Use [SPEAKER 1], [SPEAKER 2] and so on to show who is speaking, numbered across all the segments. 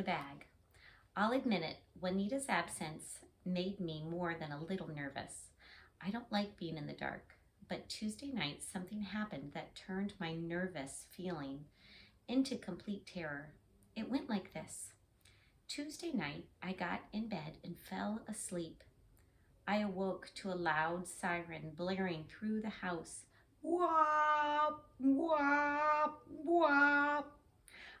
[SPEAKER 1] the bag. I'll admit it, Juanita's absence made me more than a little nervous. I don't like being in the dark, but Tuesday night something happened that turned my nervous feeling into complete terror. It went like this. Tuesday night, I got in bed and fell asleep. I awoke to a loud siren blaring through the house. Wop, wop, wop.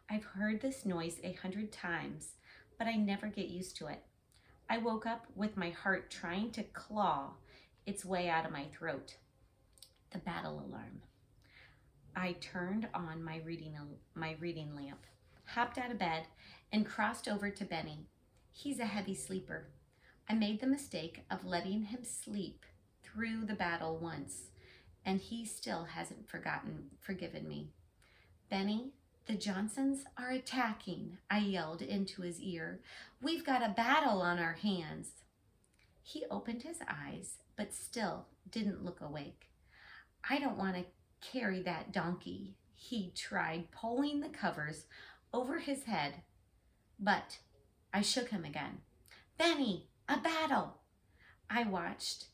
[SPEAKER 1] I've heard this noise 100 times, but I never get used to it. I woke up with my heart trying to claw its way out of my throat. The battle alarm. I turned on my reading lamp, hopped out of bed, and crossed over to Benny. He's a heavy sleeper. I made the mistake of letting him sleep through the battle once, and he still hasn't forgiven me. Benny, the Johnsons are attacking, I yelled into his ear. We've got a battle on our hands. He opened his eyes, but still didn't look awake. I don't want to carry that donkey. He tried pulling the covers over his head, but I shook him again. Benny, a battle! I watched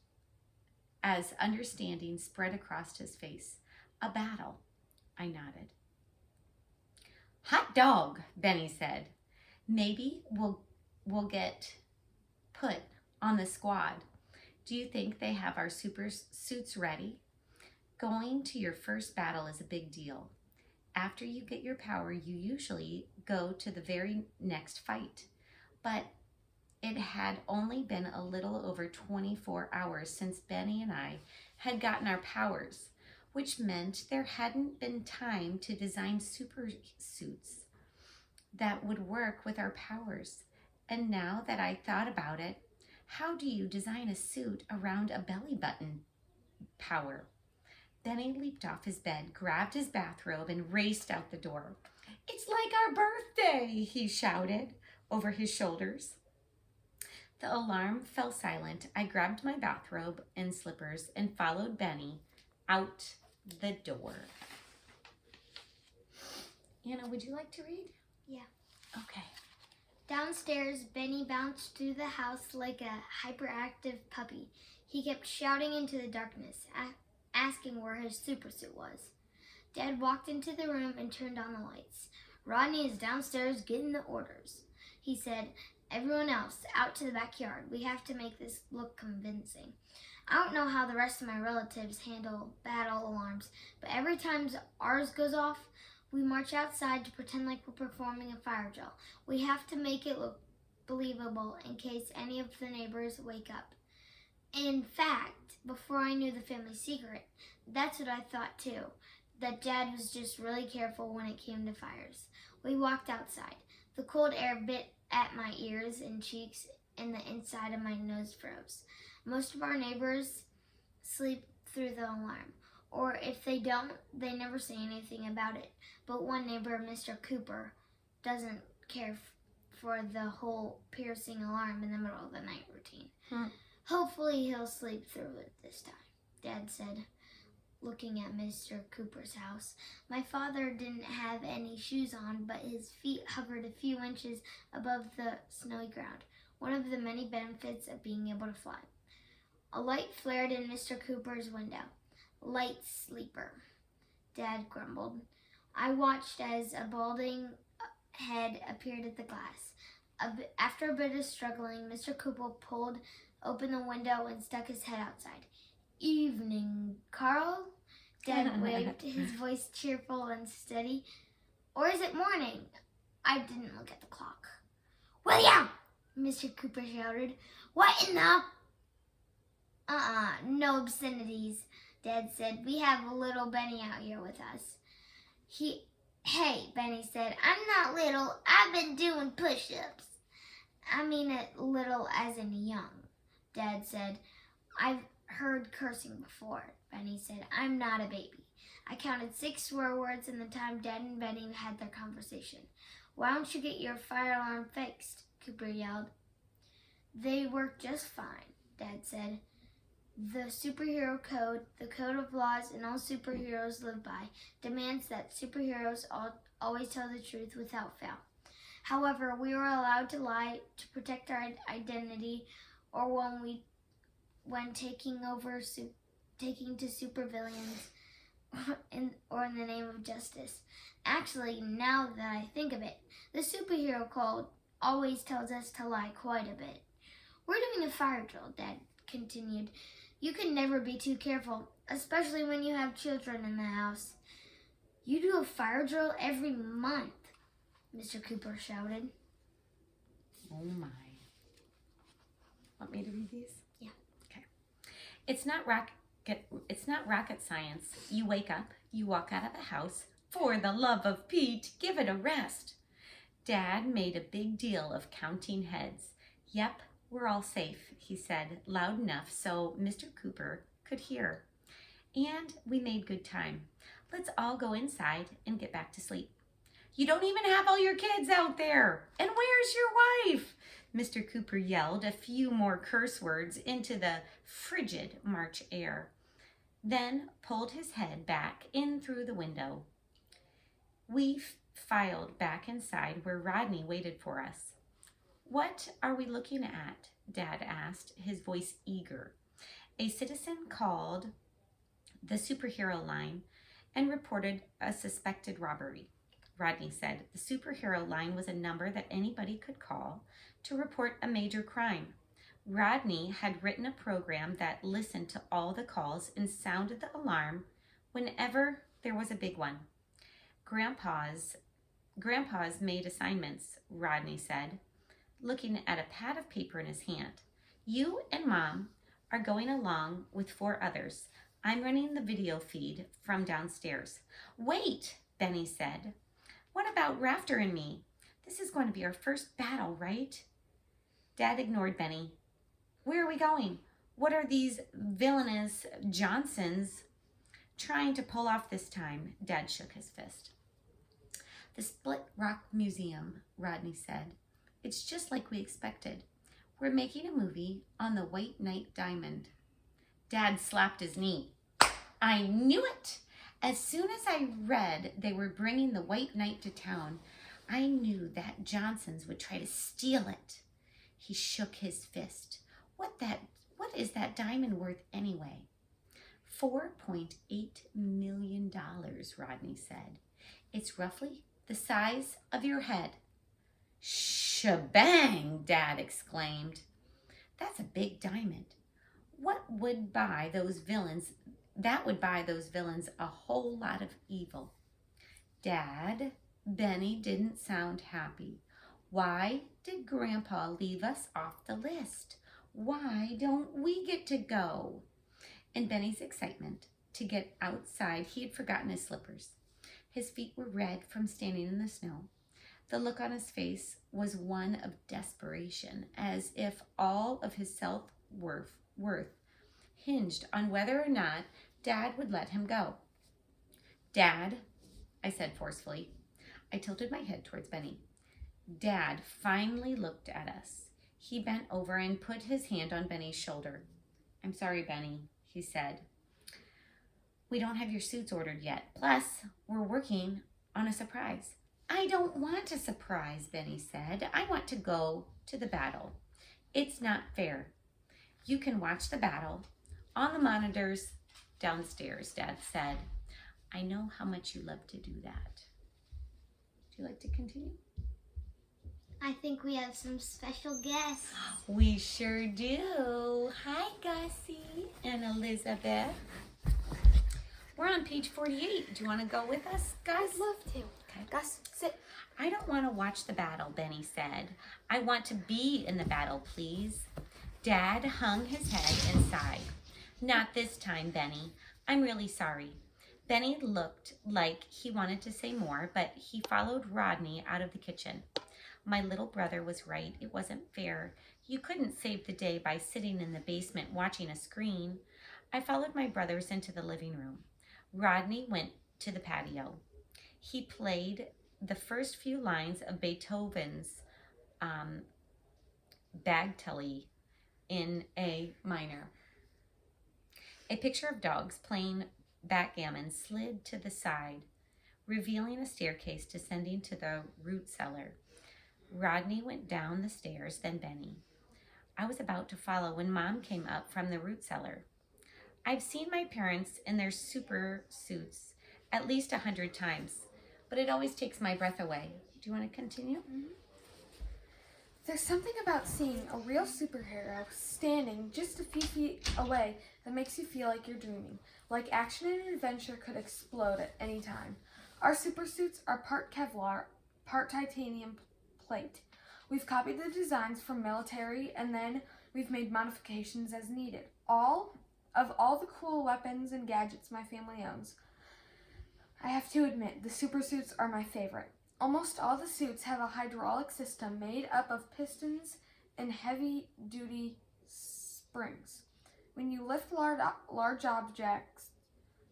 [SPEAKER 1] as understanding spread across his face. A battle, I nodded. Hot dog, Benny said. Maybe we'll get put on the squad. Do you think they have our super suits ready? Going to your first battle is a big deal. After you get your power, you usually go to the very next fight. But it had only been a little over 24 hours since Benny and I had gotten our powers, which meant there hadn't been time to design super suits that would work with our powers. And now that I thought about it, how do you design a suit around a belly button power? Benny leaped off his bed, grabbed his bathrobe, and raced out the door. It's like our birthday, he shouted over his shoulders. The alarm fell silent. I grabbed my bathrobe and slippers and followed Benny out the door. Anna, would you like to read?
[SPEAKER 2] Yeah.
[SPEAKER 1] Okay.
[SPEAKER 2] Downstairs, Benny bounced through the house like a hyperactive puppy. He kept shouting into the darkness, asking where his super suit was. Dad walked into the room and turned on the lights. Rodney is downstairs getting the orders. He said, everyone else, out to the backyard. We have to make this look convincing. I don't know how the rest of my relatives handle battle alarms, but every time ours goes off, we march outside to pretend like we're performing a fire drill. We have to make it look believable in case any of the neighbors wake up. In fact, before I knew the family secret, that's what I thought too, that Dad was just really careful when it came to fires. We walked outside. The cold air bit at my ears and cheeks, and the inside of my nose froze. Most of our neighbors sleep through the alarm, or if they don't, they never say anything about it. But one neighbor, Mr. Cooper, doesn't care for the whole piercing alarm in the middle of the night routine. Hopefully he'll sleep through it this time, Dad said, looking at Mr. Cooper's house. My father didn't have any shoes on, but his feet hovered a few inches above the snowy ground, one of the many benefits of being able to fly. A light flared in Mr. Cooper's window. Light sleeper, Dad grumbled. I watched as a balding head appeared at the glass. After a bit of struggling, Mr. Cooper pulled open the window and stuck his head outside. Evening, Carl? Dad waved, his voice cheerful and steady. Or is it morning? I didn't look at the clock. William! Mr. Cooper shouted. What in the... no obscenities, Dad said. We have a little Benny out here with us. Hey, Benny said, I'm not little. I've been doing push-ups. I mean it little as in young, Dad said. I've heard cursing before, Benny said. I'm not a baby. I counted 6 swear words in the time Dad and Benny had their conversation. Why don't you get your fire alarm fixed? Cooper yelled. They work just fine, Dad said. The superhero code, the code of laws and all superheroes live by, demands that superheroes always tell the truth without fail. However, we were allowed to lie to protect our identity, or when taking to supervillains or in the name of justice. Actually, now that I think of it, the superhero code always tells us to lie quite a bit. We're doing a fire drill, Dad continued. You can never be too careful, especially when you have children in the house. You do a fire drill every month, Mr. Cooper shouted.
[SPEAKER 1] Oh my. Want me to read these?
[SPEAKER 2] Yeah.
[SPEAKER 1] Okay. It's not rocket science. You wake up, you walk out of the house. For the love of Pete, give it a rest. Dad made a big deal of counting heads. Yep, we're all safe, he said, loud enough so Mr. Cooper could hear. And we made good time. Let's all go inside and get back to sleep. You don't even have all your kids out there. And where's your wife? Mr. Cooper yelled a few more curse words into the frigid March air, then pulled his head back in through the window. We filed back inside where Rodney waited for us. What are we looking at? Dad asked, his voice eager. A citizen called the superhero line and reported a suspected robbery. Rodney said the superhero line was a number that anybody could call to report a major crime. Rodney had written a program that listened to all the calls and sounded the alarm whenever there was a big one. Grandpa's made assignments, Rodney said, looking at a pad of paper in his hand. You and Mom are going along with 4 others. I'm running the video feed from downstairs. Wait, Benny said. What about Rafter and me? This is going to be our first battle, right? Dad ignored Benny. Where are we going? What are these villainous Johnsons trying to pull off this time? Dad shook his fist. The Split Rock Museum, Rodney said. It's just like we expected. We're making a movie on the White Knight Diamond. Dad slapped his knee. I knew it! As soon as I read they were bringing the White Knight to town, I knew that Johnsons would try to steal it. He shook his fist. What is that diamond worth anyway? $4.8 million, Rodney said. It's roughly the size of your head. Shebang, Dad exclaimed. That's a big diamond. What would buy those villains? That would buy those villains a whole lot of evil. Dad, Benny didn't sound happy. Why did Grandpa leave us off the list? Why don't we get to go? In Benny's excitement to get outside, he had forgotten his slippers. His feet were red from standing in the snow. The look on his face was one of desperation, as if all of his self-worth hinged on whether or not Dad would let him go. Dad, I said forcefully. I tilted my head towards Benny. Dad finally looked at us. He bent over and put his hand on Benny's shoulder. I'm sorry, Benny, he said. We don't have your suits ordered yet. Plus, we're working on a surprise. I don't want a surprise, Benny said. I want to go to the battle. It's not fair. You can watch the battle on the monitors downstairs, Dad said. I know how much you love to do that. Would you like to continue?
[SPEAKER 2] I think we have some special guests.
[SPEAKER 1] We sure do. Hi, Gussie and Elizabeth. We're on page 48. Do you want to go with us, Gus?
[SPEAKER 3] I'd love to.
[SPEAKER 1] Okay.
[SPEAKER 3] Gus, sit.
[SPEAKER 1] I don't want to watch the battle, Benny said. I want to be in the battle, please. Dad hung his head and sighed. Not this time, Benny. I'm really sorry. Benny looked like he wanted to say more, but he followed Rodney out of the kitchen. My little brother was right. It wasn't fair. You couldn't save the day by sitting in the basement watching a screen. I followed my brothers into the living room. Rodney went to the patio. He played the first few lines of Beethoven's Bagtelly in A minor. A picture of dogs playing backgammon slid to the side, revealing a staircase descending to the root cellar. Rodney went down the stairs, then Benny. I was about to follow when Mom came up from the root cellar. I've seen my parents in their super suits at least 100 times, but it always takes my breath away. Do you want to continue?
[SPEAKER 3] There's something about seeing a real superhero standing just a few feet away that makes you feel like you're dreaming, like action and adventure could explode at any time. Our supersuits are part Kevlar, part titanium plate. We've copied the designs from military and then we've made modifications as needed. All the cool weapons and gadgets my family owns, I have to admit, the supersuits are my favorite. Almost all the suits have a hydraulic system made up of pistons and heavy-duty springs. When you lift large objects,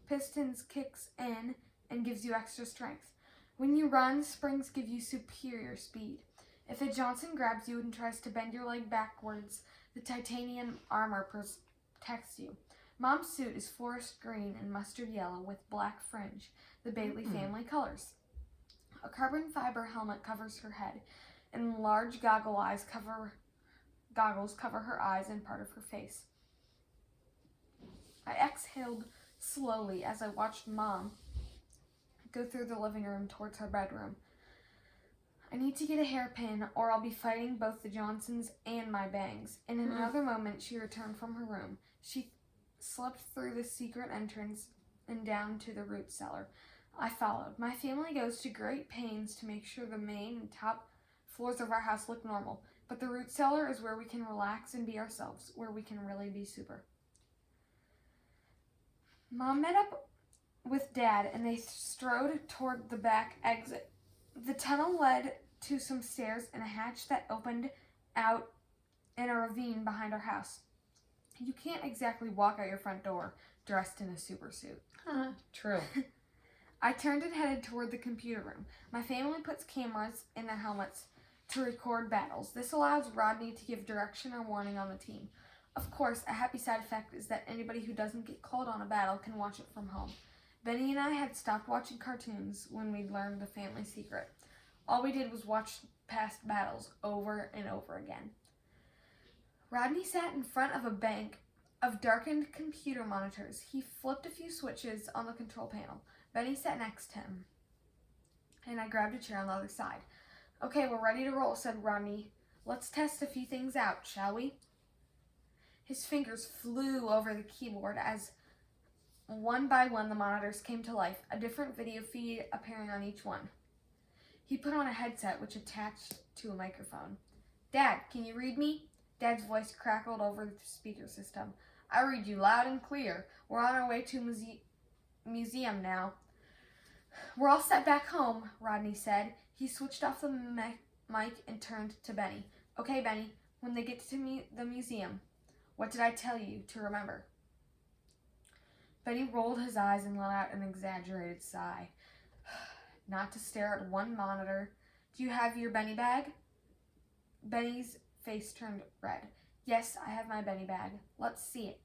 [SPEAKER 3] pistons kicks in and gives you extra strength. When you run, springs give you superior speed. If a Johnson grabs you and tries to bend your leg backwards, the titanium armor protects you. Mom's suit is forest green and mustard yellow with black fringe, the Bailey family colors. A carbon fiber helmet covers her head, and large goggles cover her eyes and part of her face. I exhaled slowly as I watched Mom go through the living room towards her bedroom. I need to get a hairpin or I'll be fighting both the Johnsons and my bangs. In another moment, she returned from her room. She slipped through the secret entrance and down to the root cellar. I followed. My family goes to great pains to make sure the main and top floors of our house look normal, but the root cellar is where we can relax and be ourselves, where we can really be super. Mom met up with Dad and they strode toward the back exit. The tunnel led to some stairs and a hatch that opened out in a ravine behind our house. You can't exactly walk out your front door dressed in a super suit.
[SPEAKER 1] True.
[SPEAKER 3] I turned and headed toward the computer room. My family puts cameras in their helmets to record battles. This allows Rodney to give direction or warning on the team. Of course, a happy side effect is that anybody who doesn't get called on a battle can watch it from home. Benny and I had stopped watching cartoons when we learned the family secret. All we did was watch past battles over and over again. Rodney sat in front of a bank of darkened computer monitors. He flipped a few switches on the control panel. Benny sat next to him, and I grabbed a chair on the other side. Okay, we're ready to roll, said Rodney. Let's test a few things out, shall we? His fingers flew over the keyboard as one by one the monitors came to life, a different video feed appearing on each one. He put on a headset which attached to a microphone. Dad, can you read me? Dad's voice crackled over the speaker system. I read you loud and clear. We're on our way to museum now. We're all set back home, Rodney said. He switched off the mic and turned to Benny. Okay, Benny, when they get to the museum, what did I tell you to remember? Benny rolled his eyes and let out an exaggerated sigh. Not to stare at one monitor. Do you have your Benny bag? Benny's face turned red. Yes, I have my Benny bag. Let's see it.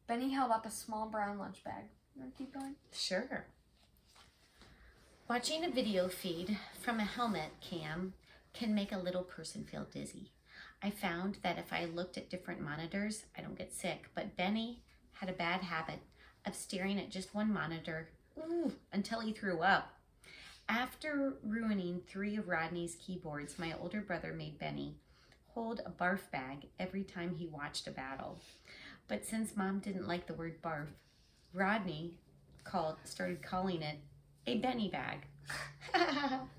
[SPEAKER 3] Benny held up a small brown lunch bag. You want to keep going?
[SPEAKER 1] Sure. Watching a video feed from a helmet cam can make a little person feel dizzy. I found that if I looked at different monitors, I don't get sick, but Benny had a bad habit of staring at just one monitor until he threw up. After ruining 3 of Rodney's keyboards, my older brother made Benny hold a barf bag every time he watched a battle. But since Mom didn't like the word barf, Rodney started calling it a Benny bag.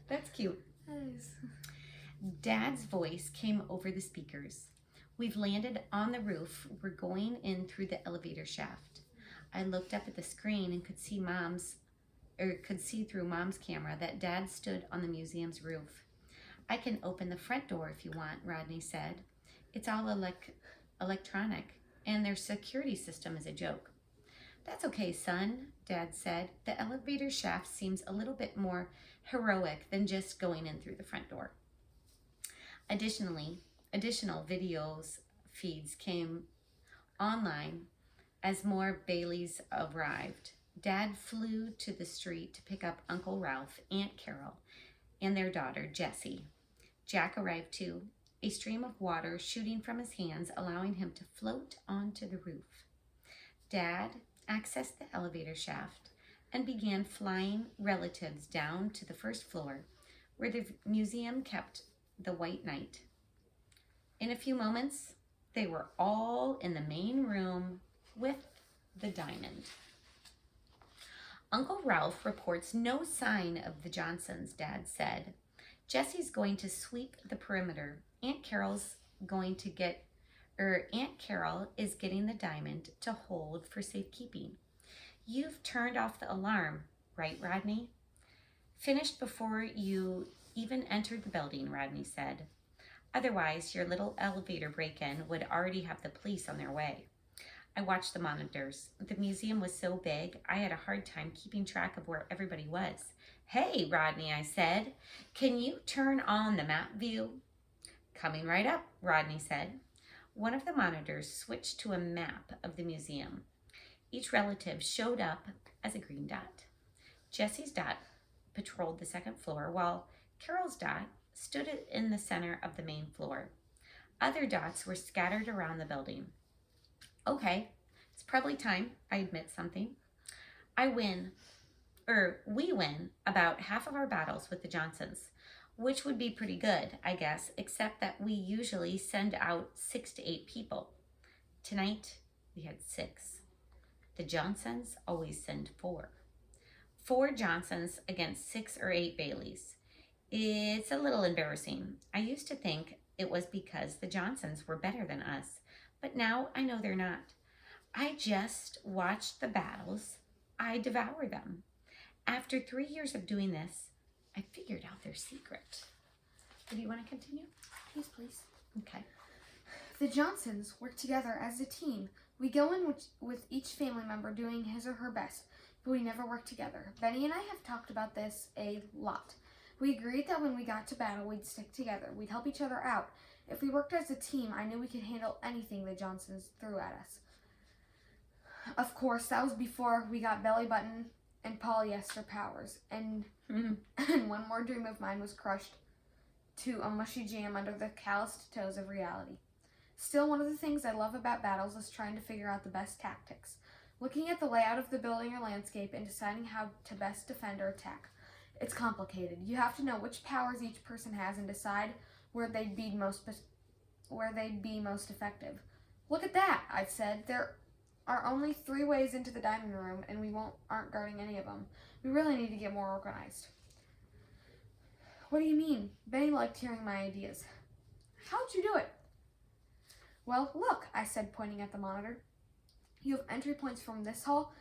[SPEAKER 1] That's cute.
[SPEAKER 3] Nice.
[SPEAKER 1] Dad's voice came over the speakers. We've landed on the roof. We're going in through the elevator shaft. I looked up at the screen and could see through Mom's camera that Dad stood on the museum's roof. I can open the front door if you want, Rodney said. It's all electronic, and their security system is a joke. That's okay, son, Dad said. The elevator shaft seems a little bit more heroic than just going in through the front door. Additional videos feeds came online as more Baileys arrived. Dad flew to the street to pick up Uncle Ralph, Aunt Carol, and their daughter, Jessie. Jack arrived too, a stream of water shooting from his hands, allowing him to float onto the roof. Dad accessed the elevator shaft and began flying relatives down to the first floor, where the museum kept the White Knight. In a few moments, they were all in the main room with the diamond. Uncle Ralph reports no sign of the Johnsons, Dad said. Jesse's going to sweep the perimeter. Aunt Carol is getting the diamond to hold for safekeeping. You've turned off the alarm, right, Rodney? Finished before you even entered the building, Rodney said. Otherwise, your little elevator break-in would already have the police on their way. I watched the monitors. The museum was so big, I had a hard time keeping track of where everybody was. Hey, Rodney, I said, can you turn on the map view? Coming right up, Rodney said. One of the monitors switched to a map of the museum. Each relative showed up as a green dot. Jesse's dot patrolled the second floor, while Carol's dot stood in the center of the main floor. Other dots were scattered around the building. Okay, it's probably time I admit something. We win about half of our battles with the Johnsons, which would be pretty good, I guess, except that we usually send out 6 to 8 people. Tonight, we had 6. The Johnsons always send 4. 4 Johnsons against 6 or 8 Baileys. It's a little embarrassing. I used to think it was because the Johnsons were better than us, but now I know they're not. I just watched the battles. I devour them. After 3 years of doing this, I figured out their secret. Do you want to continue?
[SPEAKER 3] Yes, please.
[SPEAKER 1] Okay.
[SPEAKER 3] The Johnsons work together as a team. We go in with each family member doing his or her best, but we never work together. Benny and I have talked about this a lot. We agreed that when we got to battle, we'd stick together. We'd help each other out. If we worked as a team, I knew we could handle anything the Johnsons threw at us. Of course, that was before we got belly button and polyester powers, and one more dream of mine was crushed to a mushy jam under the calloused toes of reality. Still, one of the things I love about battles is trying to figure out the best tactics, looking at the layout of the building or landscape and deciding how to best defend or attack. It's complicated. You have to know which powers each person has and decide where they'd be most effective. Look at that, I said. There are only 3 ways into the diamond room, and we aren't guarding any of them. We really need to get more organized. What do you mean? Benny liked hearing my ideas. How'd you do it? Well, look, I said, pointing at the monitor. You have entry points from this hall,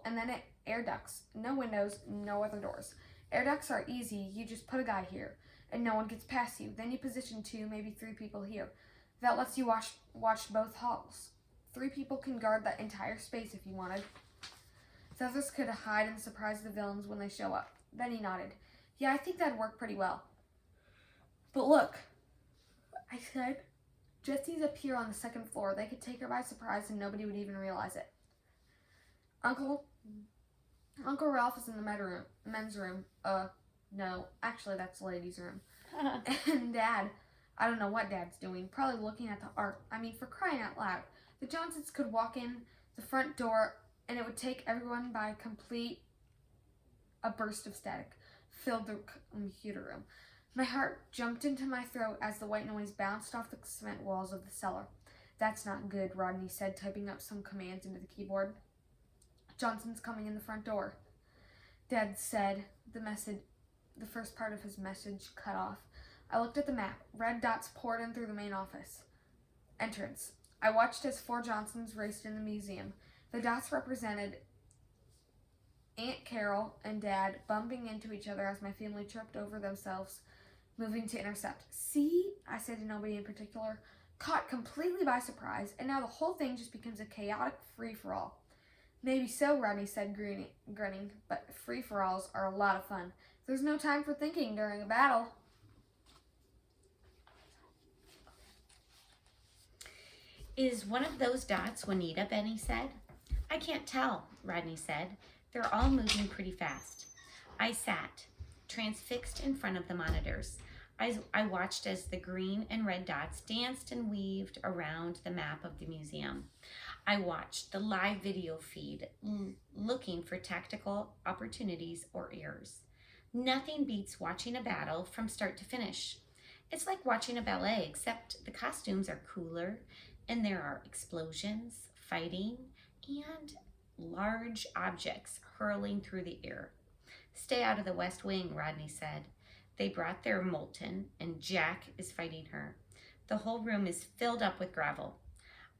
[SPEAKER 3] and then air ducts. No windows, no other doors. Air ducts are easy. You just put a guy here, and no one gets past you. Then you position 2, maybe 3 people here. That lets you watch both halls. 3 people can guard the entire space if you wanted. The others could hide and surprise the villains when they show up. Benny nodded. Yeah, I think that'd work pretty well. But look, I said, Jesse's up here on the 2nd floor. They could take her by surprise and nobody would even realize it. Uncle Ralph is in the men's room. No, actually that's the ladies' room. And Dad, I don't know what Dad's doing. Probably looking at the art. I mean, for crying out loud. The Johnsons could walk in the front door and it would take everyone by a burst of static filled the computer room. My heart jumped into my throat as the white noise bounced off the cement walls of the cellar. That's not good, Rodney said, typing up some commands into the keyboard. Johnson's coming in the front door. Dad said, the first part of his message cut off. I looked at the map. Red dots poured in through the main office. Entrance. I watched as 4 Johnsons raced in the museum. The dots represented Aunt Carol and Dad bumping into each other as my family tripped over themselves, moving to intercept. See? I said to nobody in particular. Caught completely by surprise, and now the whole thing just becomes a chaotic free-for-all. Maybe so, Rodney said, grinning, but free-for-alls are a lot of fun. There's no time for thinking during a battle.
[SPEAKER 1] Is one of those dots Juanita? Benny said. I can't tell, Rodney said. They're all moving pretty fast. I sat, transfixed in front of the monitors. I watched as the green and red dots danced and weaved around the map of the museum. I watched the live video feed, looking for tactical opportunities or errors. Nothing beats watching a battle from start to finish. It's like watching a ballet, except the costumes are cooler and there are explosions, fighting, and large objects hurling through the air. Stay out of the West Wing, Rodney said. They brought their Molten, and Jack is fighting her. The whole room is filled up with gravel.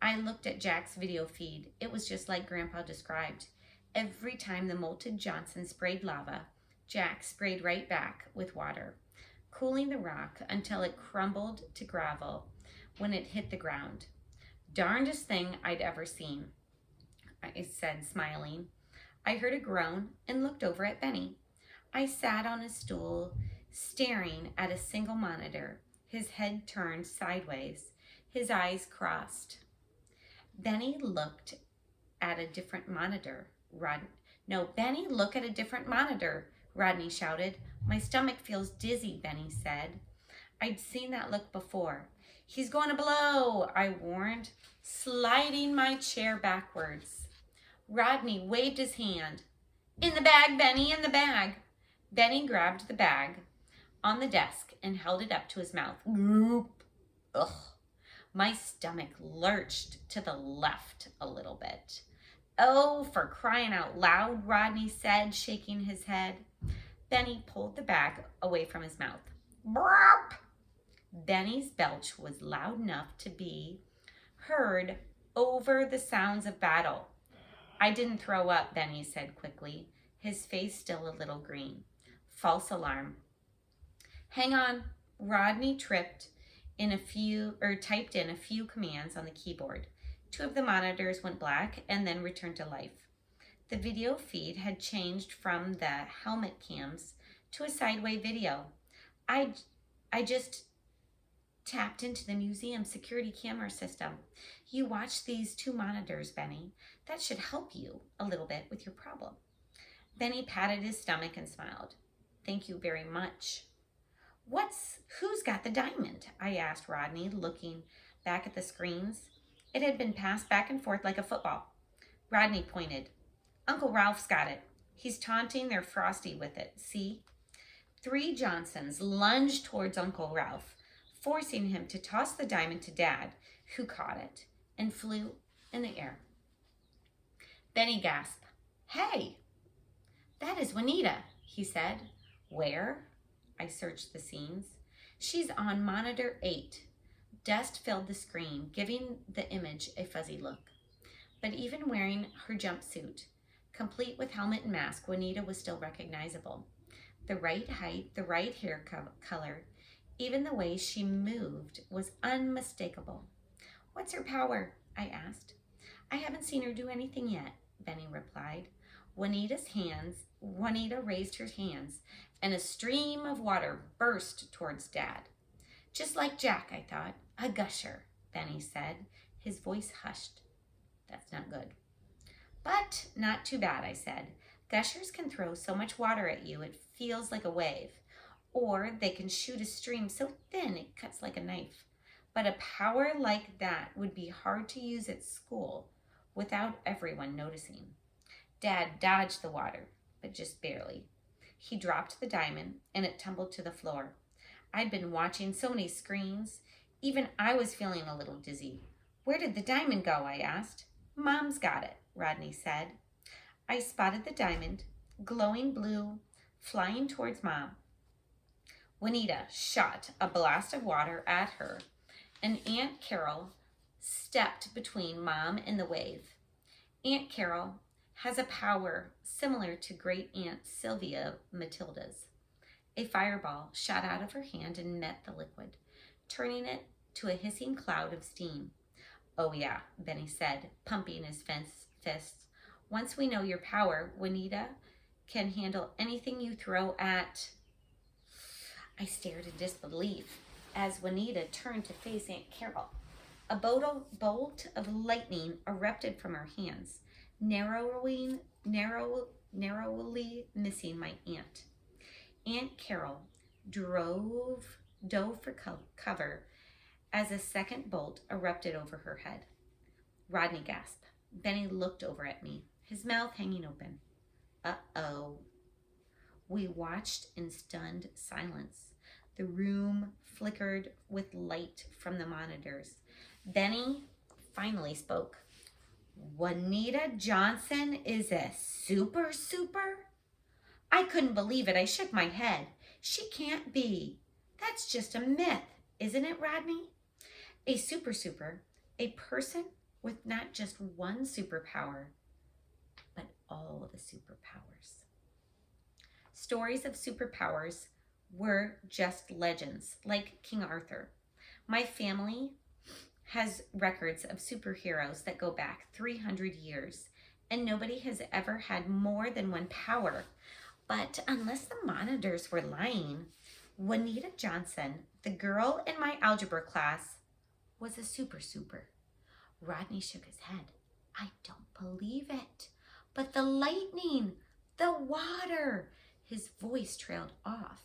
[SPEAKER 1] I looked at Jack's video feed. It was just like Grandpa described. Every time the Molten Johnson sprayed lava, Jack sprayed right back with water, cooling the rock until it crumbled to gravel when it hit the ground. Darndest thing I'd ever seen, I said, smiling. I heard a groan and looked over at Benny. I sat on a stool, staring at a single monitor, his head turned sideways, his eyes crossed. Benny looked at a different monitor. Benny, look at a different monitor, Rodney shouted. My stomach feels dizzy, Benny said. I'd seen that look before. He's going to blow, I warned, sliding my chair backwards. Rodney waved his hand. In the bag, Benny, in the bag. Benny grabbed the bag on the desk and held it up to his mouth. Goop. Ugh. My stomach lurched to the left a little bit. Oh, for crying out loud, Rodney said, shaking his head. Benny pulled the bag away from his mouth. Burp! Benny's belch was loud enough to be heard over the sounds of battle. I didn't throw up, Benny said quickly, his face still a little green. False alarm. Hang on. Rodney typed in a few commands on the keyboard. 2 of the monitors went black and then returned to life. The video feed had changed from the helmet cams to a sideway video. I just tapped into the museum security camera system. You watch these 2 monitors, Benny. That should help you a little bit with your problem. Benny patted his stomach and smiled. Thank you very much. Who's got the diamond? I asked Rodney, looking back at the screens. It had been passed back and forth like a football. Rodney pointed. Uncle Ralph's got it. He's taunting their Frosty with it. See? 3 Johnsons lunged towards Uncle Ralph, forcing him to toss the diamond to Dad, who caught it and flew in the air. Benny gasped. Hey, that is Juanita, he said. Where? I searched the scenes. She's on monitor 8. Dust filled the screen, giving the image a fuzzy look. But even wearing her jumpsuit, complete with helmet and mask, Juanita was still recognizable. The right height, the right hair color, even the way she moved was unmistakable. What's her power? I asked. I haven't seen her do anything yet, Benny replied. Juanita raised her hands, and a stream of water burst towards Dad. Just like Jack, I thought. A gusher, Benny said, his voice hushed. That's not good. But not too bad, I said. Gushers can throw so much water at you it feels like a wave. Or they can shoot a stream so thin it cuts like a knife. But a power like that would be hard to use at school without everyone noticing. Dad dodged the water, but just barely. He dropped the diamond, and it tumbled to the floor. I'd been watching so many screens. Even I was feeling a little dizzy. Where did the diamond go? I asked. Mom's got it, Rodney said. I spotted the diamond, glowing blue, flying towards Mom. Juanita shot a blast of water at her, and Aunt Carol stepped between Mom and the wave. Aunt Carol has a power similar to Great Aunt Sylvia Matilda's. A fireball shot out of her hand and met the liquid, turning it to a hissing cloud of steam. Oh yeah, Benny said, pumping his fists. Once we know your power, Juanita can handle anything you throw at... I stared in disbelief as Juanita turned to face Aunt Carol. A bolt of lightning erupted from her hands, narrowly missing my aunt. Aunt Carol drove dove for cover as a second bolt erupted over her head. Rodney gasped. Benny looked over at me, his mouth hanging open. Uh-oh. We watched in stunned silence. The room flickered with light from the monitors. Benny finally spoke. Juanita Johnson is a super? I couldn't believe it. I shook my head. She can't be. That's just a myth, isn't it, Rodney? A super, a person with not just one superpower, but all the superpowers. Stories of superpowers were just legends, like King Arthur. My family has records of superheroes that go back 300 years, and nobody has ever had more than one power. But unless the monitors were lying, Juanita Johnson, the girl in my algebra class, was a super. Rodney shook his head. I don't believe it. But the lightning, the water. His voice trailed off,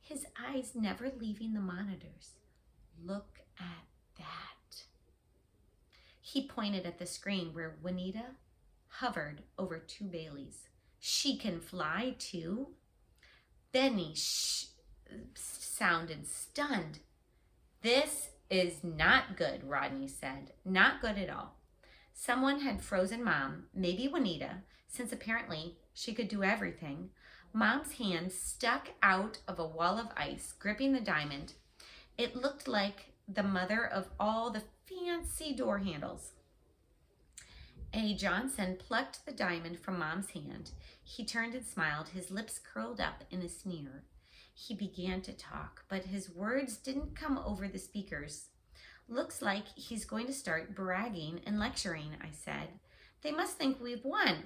[SPEAKER 1] his eyes never leaving the monitors. Look at that. He pointed at the screen where Juanita hovered over 2 Baileys. She can fly too? Benny sounded stunned. This is not good, Rodney said. Not good at all. Someone had frozen Mom, maybe Juanita, since apparently she could do everything. Mom's hand stuck out of a wall of ice, gripping the diamond. It looked like the mother of all the fancy door handles. A. Johnson plucked the diamond from Mom's hand. He turned and smiled, his lips curled up in a sneer. He began to talk, but his words didn't come over the speakers. Looks like he's going to start bragging and lecturing, I said. They must think we've won.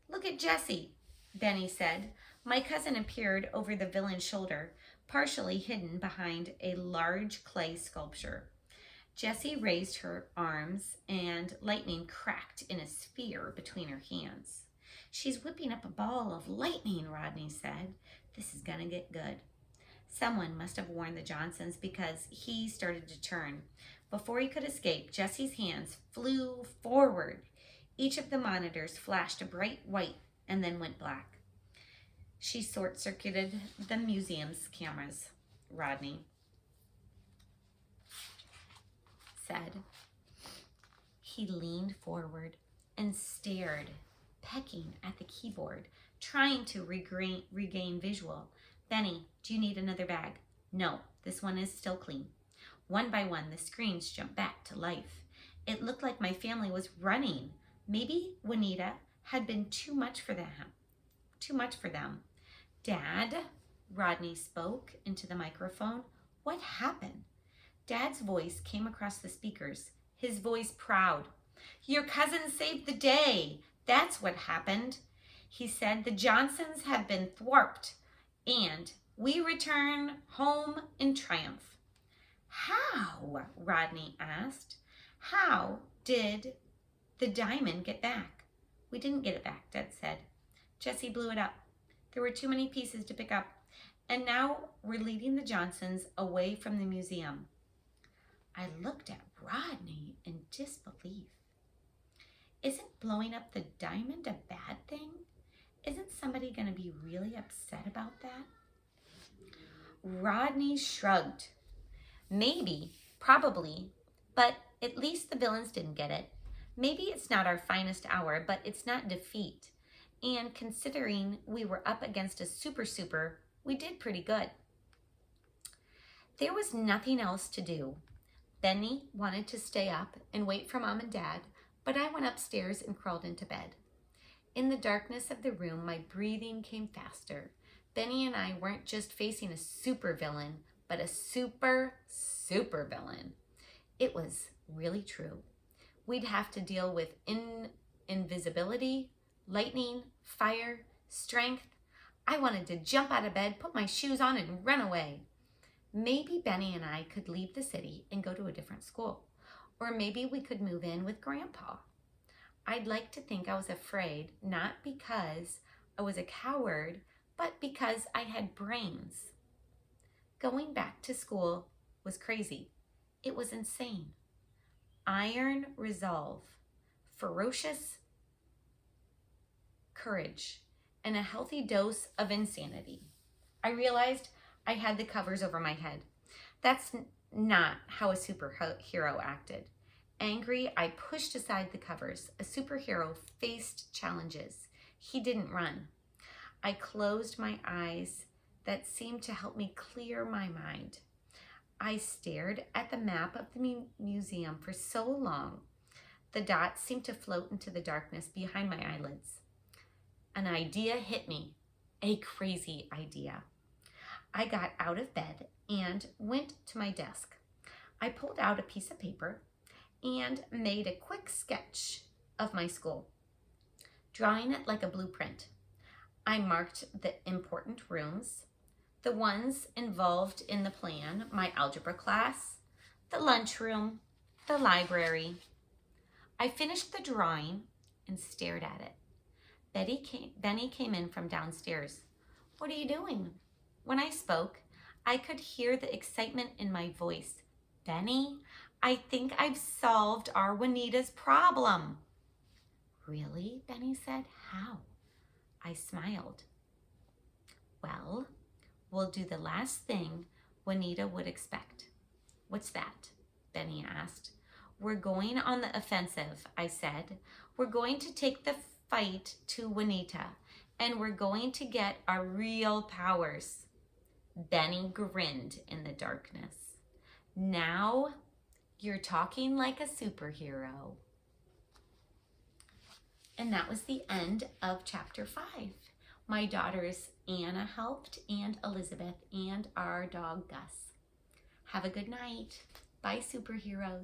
[SPEAKER 1] Look at Jessie, Benny said. My cousin appeared over the villain's shoulder, partially hidden behind a large clay sculpture. Jessie raised her arms, and lightning cracked in a sphere between her hands. She's whipping up a ball of lightning, Rodney said. This is gonna get good. Someone must have warned the Johnsons because he started to turn. Before he could escape, Jessie's hands flew forward. Each of the monitors flashed a bright white and then went black. She short-circuited the museum's cameras, Rodney said. He leaned forward and stared, pecking at the keyboard, trying to regain visual. Benny, do you need another bag? No, this one is still clean. One by one, the screens jumped back to life. It looked like my family was running. Maybe Juanita had been too much for them. Dad, Rodney spoke into the microphone. What happened? Dad's voice came across the speakers, his voice proud. Your cousin saved the day. That's what happened. He said the Johnsons have been thwarped, and we return home in triumph. How? Rodney asked. How did the diamond get back? We didn't get it back, Dad said. Jessie blew it up. There were too many pieces to pick up, and now we're leading the Johnsons away from the museum. I looked at Rodney in disbelief. Isn't blowing up the diamond a bad thing? Isn't somebody going to be really upset about that? Rodney shrugged. Maybe, probably, but at least the villains didn't get it. Maybe it's not our finest hour, but it's not defeat. And considering we were up against a super, we did pretty good. There was nothing else to do. Benny wanted to stay up and wait for Mom and Dad, but I went upstairs and crawled into bed. In the darkness of the room, my breathing came faster. Benny and I weren't just facing a supervillain, but a super villain. It was really true. We'd have to deal with invisibility, lightning, fire, strength. I wanted to jump out of bed, put my shoes on, and run away. Maybe Benny and I could leave the city and go to a different school. Or maybe we could move in with Grandpa. I'd like to think I was afraid, not because I was a coward, but because I had brains. Going back to school was crazy. It was insane. Iron resolve, ferocious courage, and a healthy dose of insanity. I realized I had the covers over my head. That's not how a superhero acted. Angry, I pushed aside the covers. A superhero faced challenges. He didn't run. I closed my eyes. That seemed to help me clear my mind. I stared at the map of the museum for so long. The dots seemed to float into the darkness behind my eyelids. An idea hit me, a crazy idea. I got out of bed and went to my desk. I pulled out a piece of paper and made a quick sketch of my school, drawing it like a blueprint. I marked the important rooms, the ones involved in the plan, my algebra class, the lunchroom, the library. I finished the drawing and stared at it. Benny came in from downstairs. "What are you doing?" When I spoke, I could hear the excitement in my voice. "Benny, I think I've solved our Juanita's problem." "Really?" Benny said. "How?" I smiled. "Well, we'll do the last thing Juanita would expect." "What's that?" Benny asked. "We're going on the offensive," I said. "We're going to take the fight to Juanita, and we're going to get our real powers." Benny grinned in the darkness. "Now you're talking like a superhero." And that was the end of chapter 5. My daughters Anna helped, and Elizabeth, and our dog Gus. Have a good night. Bye, superheroes.